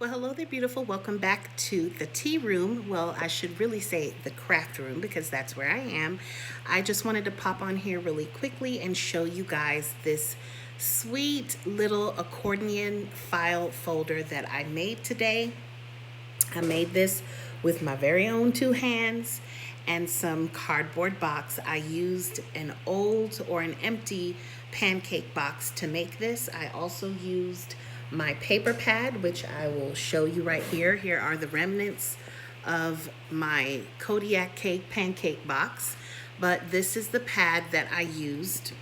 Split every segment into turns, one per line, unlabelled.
Well, hello there, beautiful. Welcome back to the tea room. Well, I should really say the craft room because that's where I am. I just wanted to pop on here really quickly and show you guys this sweet little accordion file folder that I made today. I made this with my very own two hands and some cardboard box. I used an old or an empty pancake box to make this. I also used my paper pad, which I will show you right here. Here are the remnants of my Kodiak cake pancake box. But this is the pad that I used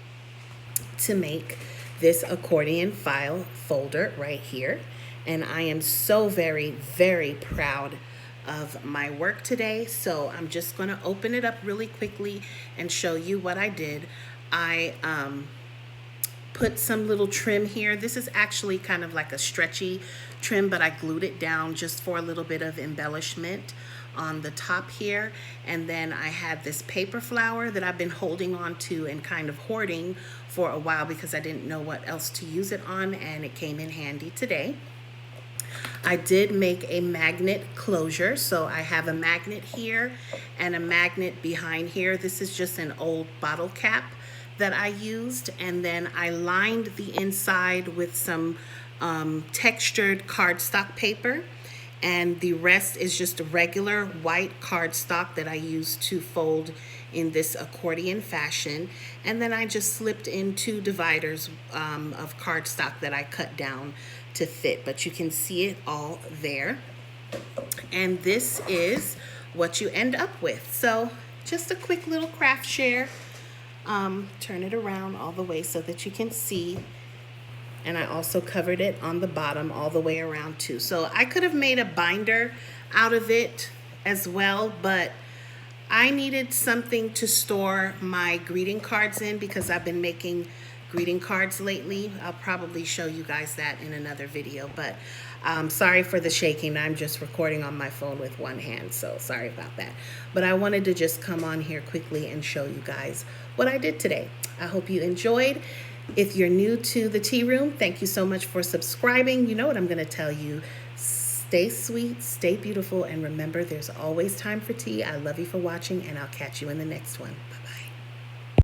to make this accordion file folder right here. And I am so very, very proud of my work today. So I'm just going to open it up really quickly and show you what I did. I put some little trim here. This is actually kind of like a stretchy trim, but I glued it down just for a little bit of embellishment on the top here. And then I had this paper flower that I've been holding on to and kind of hoarding for a while because I didn't know what else to use it on, and it came in handy today. I did make a magnet closure, so I have a magnet here and a magnet behind here. This is just an old bottle cap that I used, and then I lined the inside with some textured cardstock paper, and the rest is just a regular white cardstock that I used to fold in this accordion fashion. And then I just slipped in two dividers of cardstock that I cut down to fit, but you can see it all there. And this is what you end up with. So just a quick little craft share. Turn it around all the way so that you can see. And I also covered it on the bottom all the way around too. So I could have made a binder out of it as well, but I needed something to store my greeting cards in because I've been making greeting cards lately. I'll probably show you guys that in another video, but sorry for the shaking. I'm just recording on my phone with one hand, so sorry about that. But I wanted to just come on here quickly and show you guys what I did today. I hope you enjoyed. If you're new to the tea room, thank you so much for subscribing. You know what I'm going to tell you. Stay sweet, stay beautiful, and remember, there's always time for tea. I love you for watching, and I'll catch you in the next one.